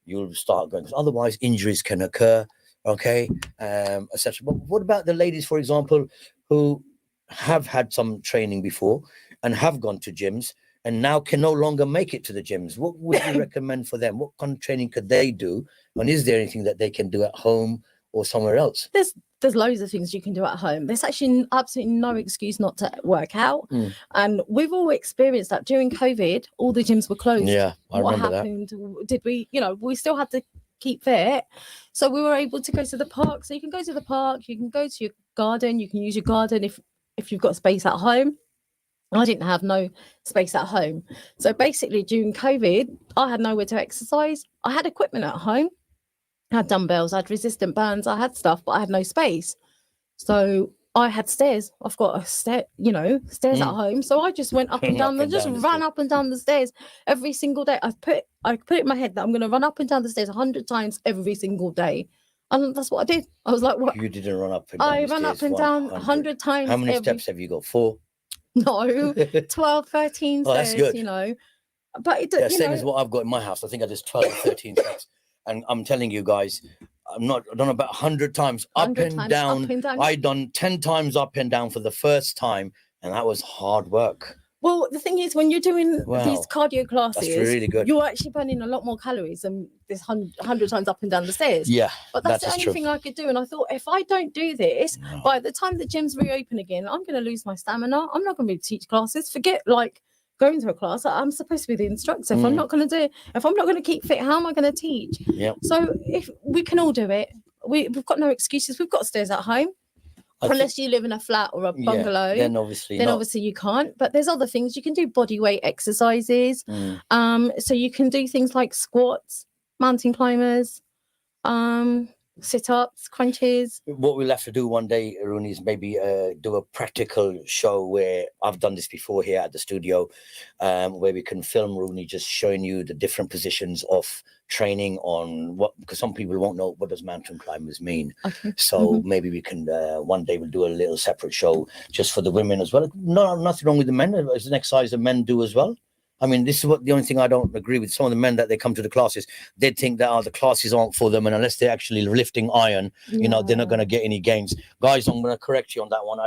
you'll start going. Because otherwise, injuries can occur. Okay, etc. But what about the ladies, for example, who have had some training before and have gone to gyms and now can no longer make it to the gyms? What would you recommend for them? What kind of training could they do? And is there anything that they can do at home or somewhere else? There's loads of things you can do at home. There's actually absolutely no excuse not to work out. And we've all experienced that during COVID, all the gyms were closed. Yeah, I remember that. What happened? Did we, you know, we still had to keep fit. So we were able to go to the park. So you can go to the park, you can go to your garden, you can use your garden if you've got space at home. I didn't have no space at home. So basically during COVID, I had nowhere to exercise. I had equipment at home. I had dumbbells, I had resistant bands, I had stuff, but I had no space. So I had stairs. I've got a stairs at home. So I just went up and down and just ran up and down the stairs every single day. I put it in my head that I'm going to run up and down the stairs 100 times every single day. And that's what I did. I was like, what? You didn't run up and down I the ran stairs up and down 100 times. How many steps have you got? 4? No, 12, 13 Oh, that's stairs, good. But it, Yeah, same as what I've got in my house. I think I just 12 or 13 steps. And I'm telling you guys, I've done about 100 times up and down. I done 10 times up and down for the first time, and that was hard work. Well, the thing is, when you're doing these cardio classes, that's really good. You're actually burning a lot more calories than this 100 times up and down the stairs. Yeah, but that's the only thing I could do. And I thought, if I don't do this, by the time the gyms reopen again, I'm going to lose my stamina. I'm not going to be able to teach classes. Forget going to a class. I'm supposed to be the instructor. If I'm not going to do it, if I'm not going to keep fit, how am I going to teach? Yeah. So if we can all do it, we've got no excuses. We've got stairs at home. Unless you live in a flat or a bungalow, then obviously you can't. But there's other things you can do. Body weight exercises. So you can do things like squats, mountain climbers, sit-ups, crunches. What we'll have to do one day, Runi, is maybe do a practical show where I've done this before here at the studio, where we can film Runi just showing you the different positions of training on because some people won't know what does mountain climbers mean. Okay. So maybe we can one day we'll do a little separate show just for the women as well. No, nothing wrong with the men. It's an exercise the men do as well. I mean, this is the only thing I don't agree with. Some of the men that they come to the classes, they think that the classes aren't for them, and unless they're actually lifting iron, they're not going to get any gains. Guys, I'm going to correct you on that one.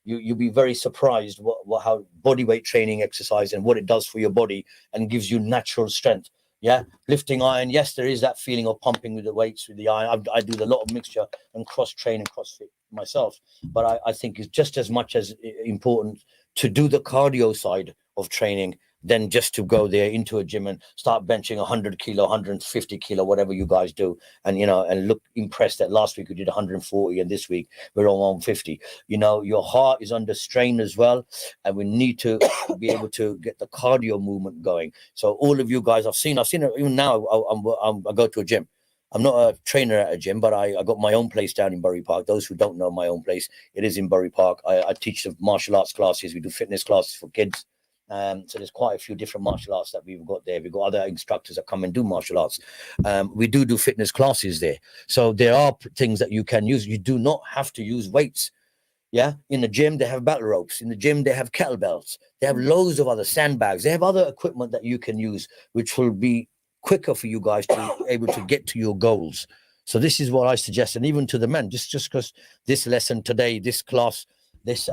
You'll be very surprised how body weight training exercise and what it does for your body and gives you natural strength. Yeah, lifting iron. Yes, there is that feeling of pumping with the weights with the iron. I do a lot of mixture and cross training, CrossFit myself. But I think it's just as much as important to do the cardio side of training than just to go there into a gym and start benching 100 kilo, 150 kilo, whatever you guys do. And, and look impressed that last week we did 140 and this week we're on 150. Your heart is under strain as well. And we need to be able to get the cardio movement going. So all of you guys, I've seen it even now. I go to a gym. I'm not a trainer at a gym, but I got my own place down in Bury Park. Those who don't know my own place, it is in Bury Park. I teach the martial arts classes. We do fitness classes for kids. So there's quite a few different martial arts that we've got there. We've got other instructors that come and do martial arts. We do fitness classes there. So there are things that you can use. You do not have to use weights. Yeah. In the gym, they have battle ropes. In the gym, they have kettlebells. They have loads of other sandbags. They have other equipment that you can use, which will be quicker for you guys to be able to get to your goals. So this is what I suggest. And even to the men, just because this lesson today, this class, this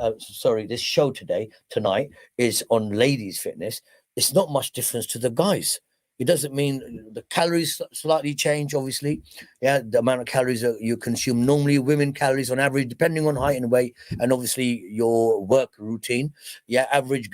show tonight is on ladies fitness. It's not much difference to the guys. It doesn't mean the calories slightly change, obviously. Yeah, the amount of calories that you consume. Normally women calories on average, depending on height and weight, and obviously your work routine. Yeah, average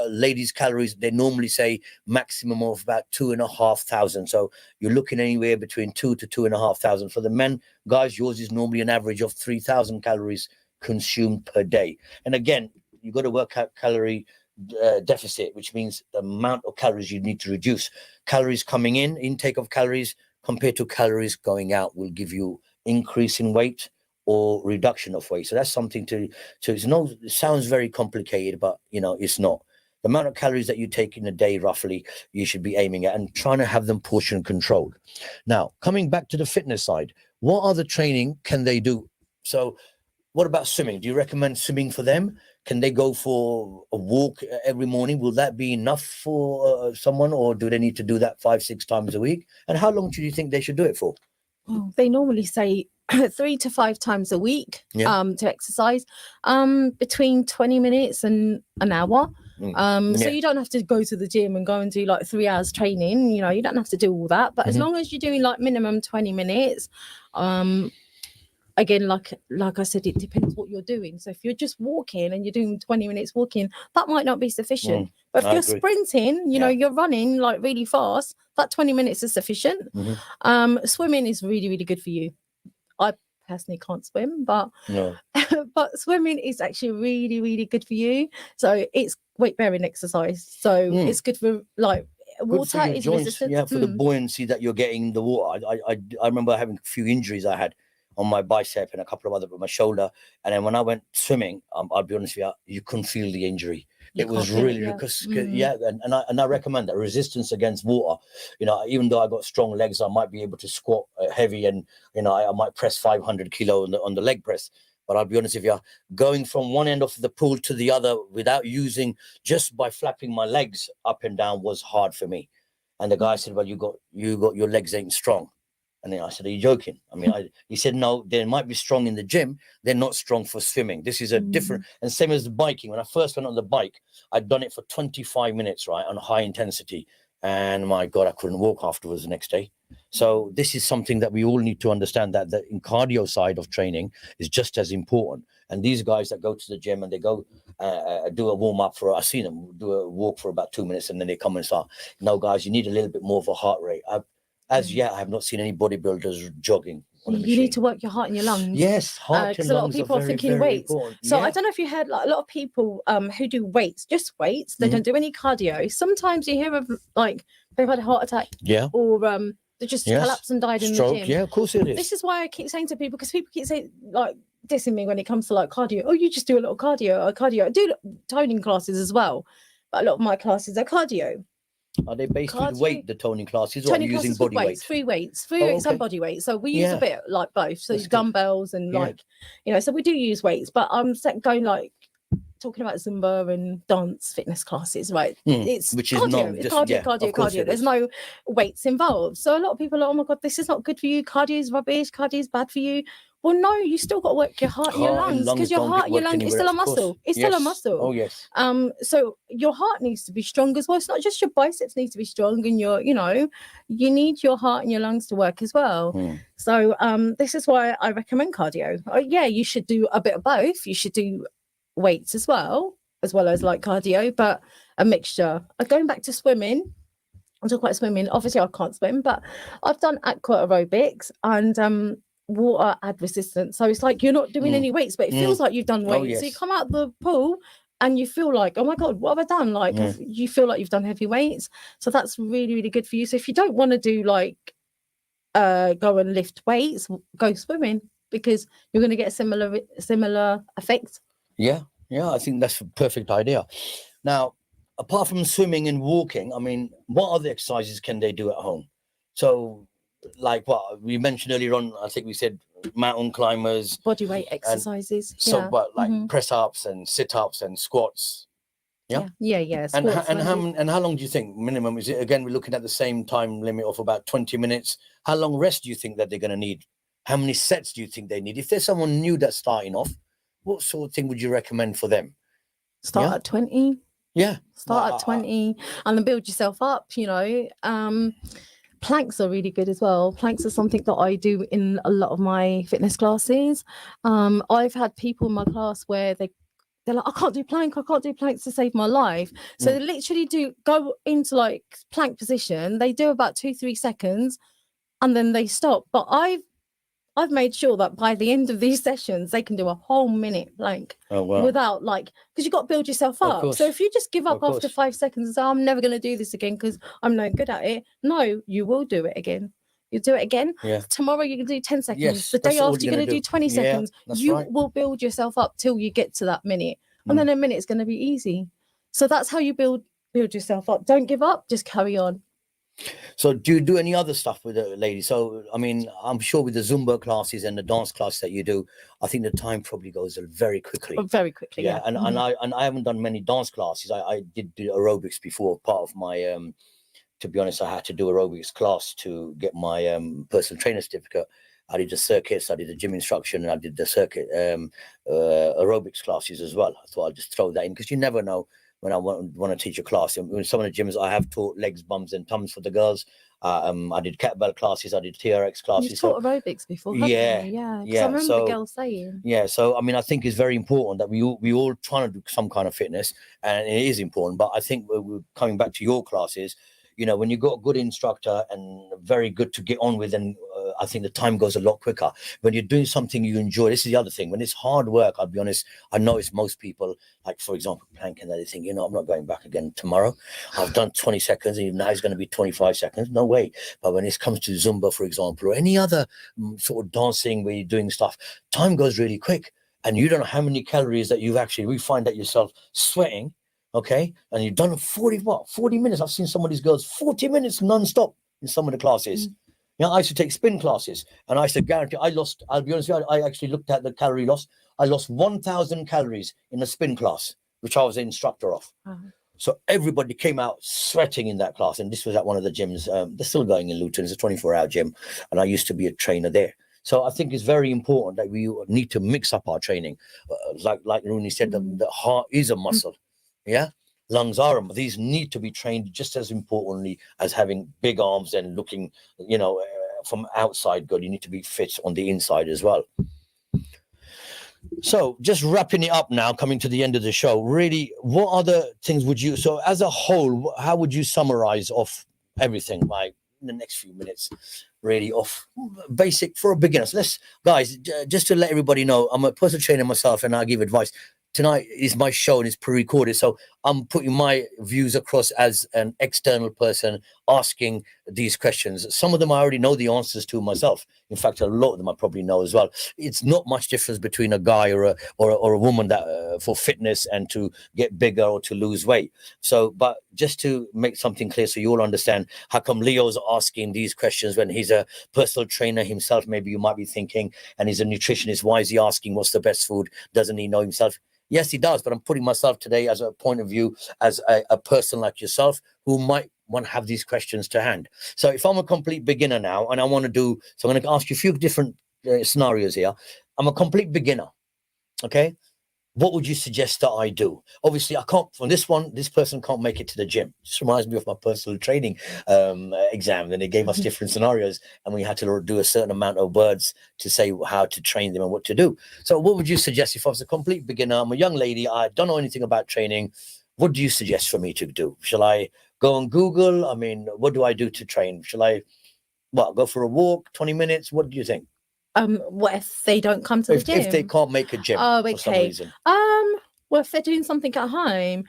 ladies calories, they normally say maximum of about 2,500. So you're looking anywhere between 2,000 to 2,500. For the men, guys, yours is normally an average of 3,000 calories consumed per day. And again, you got to work out calorie deficit, which means the amount of calories you need to reduce. Calories coming in, intake of calories compared to calories going out will give you increase in weight or reduction of weight. So that's something it sounds very complicated, but it's not. The amount of calories that you take in a day, roughly, you should be aiming at and trying to have them portion controlled. Now, coming back to the fitness side, what other training can they do? So what about swimming? Do you recommend swimming for them? Can they go for a walk every morning? Will that be enough for someone, or do they need to do that 5-6 times a week? And how long do you think they should do it for? Well, they normally say 3 to 5 times a week to exercise, between 20 minutes and an hour. So you don't have to go to the gym and go and do like 3 hours training. You don't have to do all that. But as long as you're doing like minimum 20 minutes, again, like I said, it depends what you're doing. So if you're just walking and you're doing 20 minutes walking, that might not be sufficient. But if you're sprinting, you're running like really fast, that 20 minutes is sufficient. Swimming is really, really good for you. I personally can't swim, but but swimming is actually really, really good for you. So it's weight bearing exercise. So it's good for water is joints, resistant. for the buoyancy that you're getting in the water. I remember having a few injuries I had on my bicep and a couple of other on my shoulder. And then when I went swimming, I'll be honest with you, you couldn't feel the injury. It was really because and I recommend that resistance against water. You know, even though I got strong legs, I might be able to squat heavy, and you know, I might press 500 kilo on the leg press. But I'll be honest with you, going from one end of the pool to the other without using, just by flapping my legs up and down was hard for me. And the guy said, "Well, you got your legs ain't strong." And then I said, "Are you joking?" I mean, he said, "No, they might be strong in the gym. They're not strong for swimming. This is a different." And same as the biking. When I first went on the bike, I'd done it for 25 minutes, right, on high intensity. And my God, I couldn't walk afterwards the next day. So this is something that we all need to understand, that the in cardio side of training is just as important. And these guys that go to the gym and they go do a warm up I've seen them do a walk for about 2 minutes and then they come and start. No, guys, you need a little bit more of a heart rate. I have not seen any bodybuilders jogging. You need to work your heart and your lungs. Yes, heart and lungs. Because a lot of people are thinking weights. So I don't know if you heard, like, a lot of people who do weights, just weights. They don't do any cardio. Sometimes you hear of, like, they've had a heart attack. Yeah. Or they just collapsed and died in the gym. Yeah, of course it is. This is why I keep saying to people, because people keep saying, like, dissing me when it comes to like cardio. Oh, you just do a little cardio. I do toning classes as well, but a lot of my classes are cardio. Are they based with weight, the toning classes, or are you using body weight? Free weights and body weight. So we use a bit like both. So dumbbells and like, you know, so we do use weights, but I'm going like talking about Zumba and dance fitness classes, right? It's which cardio. Is it's cardio. There's no weights involved. So a lot of people are, oh my God, this is not good for you. Cardio is rubbish. Cardio is bad for you. Well, no, you still got to work your heart and your lungs, because your heart and your lungs is still a muscle. It's still a muscle. Oh, yes. So your heart needs to be strong as well. It's not just your biceps need to be strong, and you need your heart and your lungs to work as well. So this is why I recommend cardio. You should do a bit of both. You should do weights as well as like cardio, but a mixture. Going back to swimming, I'll talk about swimming. Obviously, I can't swim, but I've done aqua aerobics and water ad resistance. So it's like you're not doing any weights, but it feels like you've done weights. Oh, yes. So you come out of the pool and you feel like, oh my God, what have I done? Like you feel like you've done heavy weights. So that's really, really good for you. So if you don't want to do like go and lift weights, go swimming, because you're going to get a similar effect. Yeah, I think that's a perfect idea. Now, apart from swimming and walking, I mean, what other exercises can they do at home? So, like what we mentioned earlier on, I think we said mountain climbers, body weight exercises. Like press ups and sit ups and squats. Yeah. And how long do you think minimum is it? Again, we're looking at the same time limit of about 20 minutes. How long rest do you think that they're going to need? How many sets do you think they need? If there's someone new that's starting off, what sort of thing would you recommend for them? Start at 20. Yeah. Start at 20 and then build yourself up, Planks are really good as well. Planks are something that I do in a lot of my fitness classes. I've had people in my class where they're like, I can't do planks to save my life. So they literally go into like plank position. They do about 2-3 seconds and then they stop. But I've made sure that by the end of these sessions, they can do a whole minute plank without because you've got to build yourself up. So if you just give up after 5 seconds and say, I'm never going to do this again because I'm no good at it. No, you will do it again. You do it again. Yeah. Tomorrow you're going to do 10 seconds. Yes, the day after you're going to do 20 seconds. You will build yourself up till you get to that minute. And then a minute is going to be easy. So that's how you build yourself up. Don't give up. Just carry on. So do you do any other stuff with the ladies? So, I mean, I'm sure with the Zumba classes and the dance classes that you do, I think the time probably goes very quickly. Very quickly, yeah. And I haven't done many dance classes. I did do aerobics before. Part of my, to be honest, I had to do aerobics class to get my personal trainer certificate. I did the circuits, I did the gym instruction, and I did the circuit aerobics classes as well. I thought I'd just throw that in because you never know. When I want to teach a class, in some of the gyms I have taught legs, bums, and tums for the girls. I did kettlebell classes, I did TRX classes. You've taught aerobics before, haven't you? Yeah. I remember the girls saying. Yeah, so I mean, I think it's very important that we all trying to do some kind of fitness, and it is important. But I think we're coming back to your classes. When you've got a good instructor and very good to get on with, and I think the time goes a lot quicker. When you're doing something you enjoy, this is the other thing. When it's hard work, I'll be honest, I notice most people, like for example, planking, they think, you know, I'm not going back again tomorrow. I've done 20 seconds, and now it's going to be 25 seconds. No way. But when it comes to Zumba, for example, or any other sort of dancing where you're doing stuff, time goes really quick. And you don't know how many calories that you've actually, we find that yourself sweating, okay? And you've done 40 minutes. I've seen some of these girls, 40 minutes non-stop in some of the classes. You know, I used to take spin classes, and I used to guarantee, I'll be honest with you, I actually looked at the calorie loss. I lost 1,000 calories in a spin class, which I was the instructor of. So everybody came out sweating in that class. And this was at one of the gyms. They're still going in Luton. It's a 24-hour gym. And I used to be a trainer there. So I think it's very important that we need to mix up our training. Like Runi said, the heart is a muscle. Yeah. Lungs are, but these need to be trained just as importantly as having big arms and looking, you know, from outside good. You need to be fit on the inside as well. So just wrapping it up now, coming to the end of the show, really, what other things would you, so as a whole, how would you summarize off everything, like in the next few minutes, really off basic for a beginner? So let's, guys, just to let everybody know, I'm a personal trainer myself and I give advice. Tonight is my show and it's pre-recorded, so I'm putting my views across as an external person asking these questions. Some of them I already know the answers to myself. In fact, a lot of them I probably know as well. It's not much difference between a guy or a woman that for fitness and to get bigger or to lose weight. So, but just to make something clear so you all understand, how come Leo's asking these questions when he's a personal trainer himself? Maybe you might be thinking, and he's a nutritionist. Why is he asking what's the best food? Doesn't he know himself? Yes, he does, but I'm putting myself today as a point of view as a person like yourself who might want to have these questions to hand. So if I'm a complete beginner now and I want to do, so I'm going to ask you a few different scenarios here. I'm a complete beginner, okay? What would you suggest that I do? Obviously, I can't, from this one, this person can't make it to the gym. This reminds me of my personal training exam. And they gave us different scenarios and we had to do a certain amount of words to say how to train them and what to do. So what would you suggest if I was a complete beginner? I'm a young lady. I don't know anything about training. What do you suggest for me to do? Shall I go on Google? I mean, what do I do to train? Shall I, go for a walk, 20 minutes? What do you think? What if they don't come to the gym? If they can't make a gym for some reason. Well, if they're doing something at home,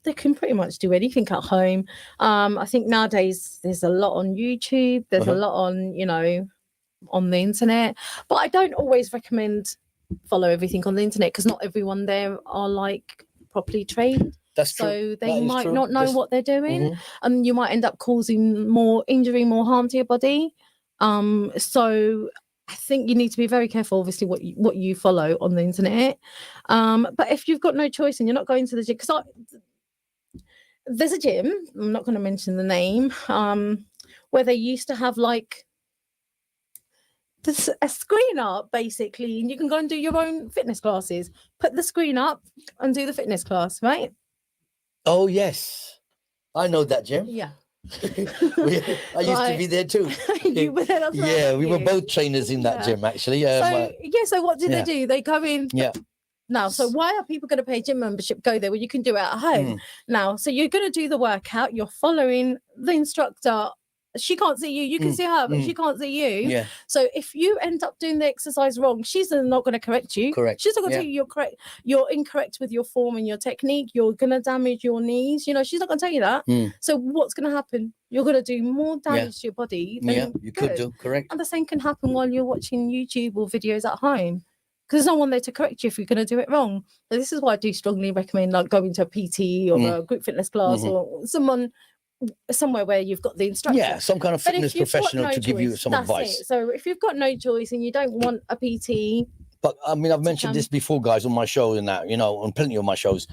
they can pretty much do anything at home. I think nowadays there's a lot on YouTube. There's a lot on, you know, on the internet. But I don't always recommend follow everything on the internet because not everyone there are like properly trained. That's true. So they might not know what they're doing, and you might end up causing more injury, more harm to your body. So I think you need to be very careful, obviously, what you follow on the internet. But if you've got no choice and you're not going to the gym, because there's a gym, I'm not going to mention the name, where they used to have like a screen up, basically, and you can go and do your own fitness classes. Put the screen up and do the fitness class, right? Oh, yes. I know that gym. Yeah. I used to be there too. You were there, that's right, we were both trainers in that gym actually. So what do they do? They go in. Yeah. Now, so why are people going to pay gym membership? Go there when you can do it at home. Now, so you're going to do the workout. You're following the instructor. She can't see you. You can see her, but she can't see you. Yeah. So if you end up doing the exercise wrong, she's not going to correct you. Correct. She's not going to tell you you're correct. You're incorrect with your form and your technique. You're going to damage your knees. You know, she's not going to tell you that. So what's going to happen? You're going to do more damage to your body than you could do. Correct. And the same can happen while you're watching YouTube or videos at home. Because there's no one there to correct you if you're going to do it wrong. So this is why I do strongly recommend like going to a PT or a group fitness class or somewhere where you've got the instructor. Yeah, some kind of fitness professional to give you some advice. So if you've got no choice and you don't want a PT. But I mean, I've mentioned this before, guys, on my show and that, you know, on plenty of my shows.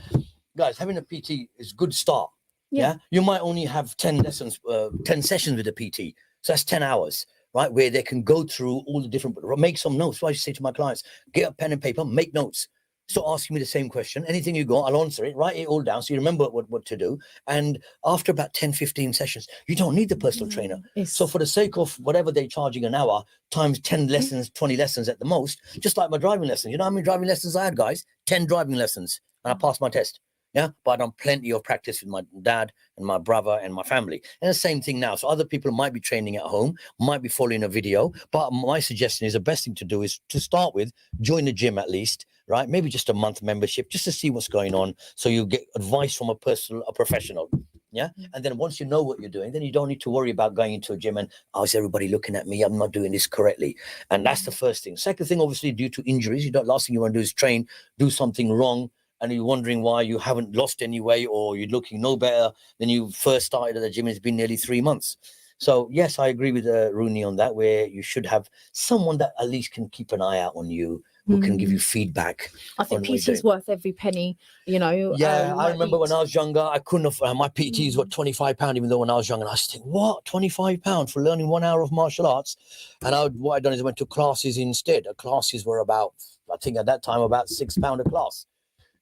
Guys, having a PT is a good start. Yeah. You might only have 10 lessons, 10 sessions with a PT. So that's 10 hours. Right, where they can go through all the different, make some notes. So I say to my clients, get a pen and paper, make notes. Start asking me the same question. Anything you got, I'll answer it. Write it all down so you remember what to do. And after about 10, 15 sessions, you don't need the personal trainer. So for the sake of whatever they're charging an hour, times 10 lessons, 20 lessons at the most, just like my driving lessons. You know how many driving lessons I had, guys? 10 driving lessons. And I passed my test. Yeah, but I've done plenty of practice with my dad and my brother and my family. And the same thing now. So other people might be training at home, might be following a video. But my suggestion is the best thing to do is to start with, join the gym at least, right? Maybe just a month membership just to see what's going on. So you get advice from a professional. Yeah. And then once you know what you're doing, then you don't need to worry about going into a gym and, oh, is everybody looking at me? I'm not doing this correctly. And that's the first thing. Second thing, obviously, due to injuries, last thing you want to do is train, do something wrong, and you're wondering why you haven't lost any weight or you're looking no better than you first started at the gym. It's been nearly 3 months. So, yes, I agree with Runi on that, where you should have someone that at least can keep an eye out on you, who can give you feedback. I think PT is worth every penny, you know. Yeah, I remember when I was younger, I couldn't afford, my PTs were £25, even though when I was younger, I used to think, what, £25 for learning 1 hour of martial arts? And what I'd done is I went to classes instead. The classes were about, I think at that time, about £6 a class.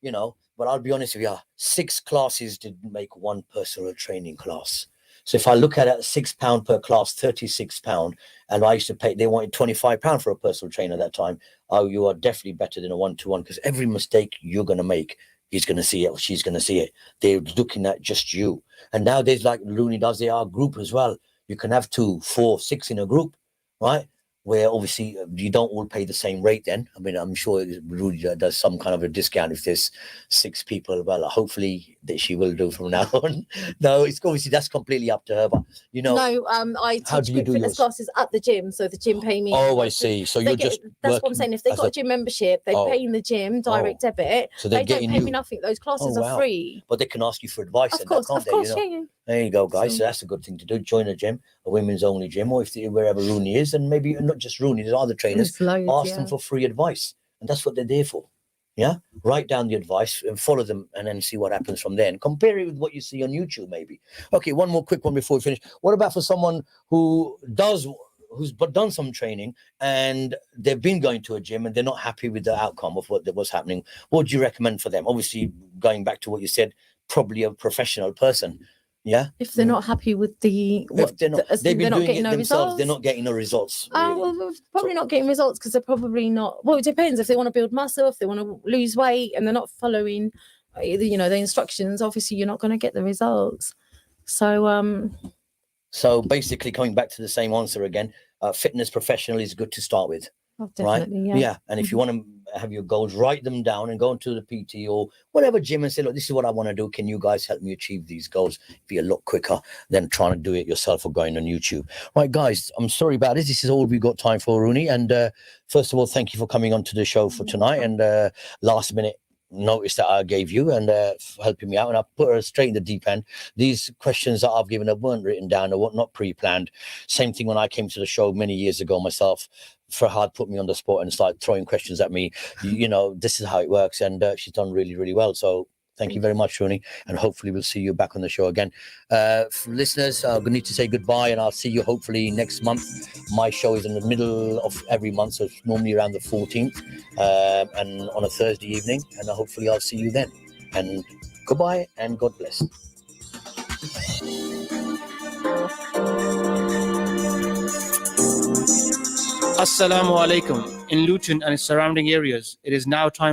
You know, but I'll be honest with you, 6 classes didn't make one personal training class. So if I look at it, £6 per class, £36, and I used to pay, they wanted £25 for a personal trainer at that time. Oh, you are definitely better than a 1-to-1, because every mistake you're going to make, he's going to see it or she's going to see it. They're looking at just you. And nowadays, like Runi does, they are a group as well. You can have 2, 4, 6 in a group, right? Where obviously you don't all pay the same rate then. I mean, I'm sure Runi does some kind of a discount if there's 6 people. Well, hopefully that she will do from now on. No, it's obviously that's completely up to her. But, you know. No, I teach group fitness classes at the gym. So the gym pay me. Oh, I see. So you're just that's what I'm saying. If they've got a gym membership, they pay in the gym, direct debit. So they don't pay me nothing. Those classes are free. But they can ask you for advice. Of course, yeah. There you go, guys. So that's a good thing to do. Join a gym, a women's only gym, or wherever Runi is, and maybe not just Runi, there's other trainers. Ask them for free advice, and that's what they're there for. Yeah, write down the advice and follow them, and then see what happens from there. And compare it with what you see on YouTube, maybe. Okay, one more quick one before we finish. What about for someone who's done some training and they've been going to a gym and they're not happy with the outcome of what's happening? What would you recommend for them? Obviously, going back to what you said, probably a professional person. Yeah. If they're not happy with they're not getting no results. They're not getting no results. Really. Well, probably not getting results because they're probably not. Well, it depends. If they want to build muscle, if they want to lose weight, and they're not following, the instructions, obviously you're not going to get the results. So, So basically, coming back to the same answer again, fitness professional is good to start with. Oh, definitely, right? yeah. And if you want to have your goals, write them down and go into the PT or whatever gym and say, look, this is what I want to do. Can you guys help me achieve these goals? Be a lot quicker than trying to do it yourself or going on YouTube. Right, guys, I'm sorry about this. This is all we've got time for, Runi. And first of all, thank you for coming on to the show for tonight. And last minute notice that I gave you and for helping me out, and I put her straight in the deep end. These questions that I've given her weren't written down or not pre-planned. Same thing when I came to the show many years ago myself. Farhad put me on the spot and started throwing questions at me. This is how it works, and she's done really, really well. So thank you very much, Runi, and hopefully we'll see you back on the show again. For listeners, I'm going to need to say goodbye, and I'll see you hopefully next month. My show is in the middle of every month, so it's normally around the 14th, and on a Thursday evening, and hopefully I'll see you then. And goodbye, and God bless. Assalamu alaikum. In Luton and its surrounding areas, it is now time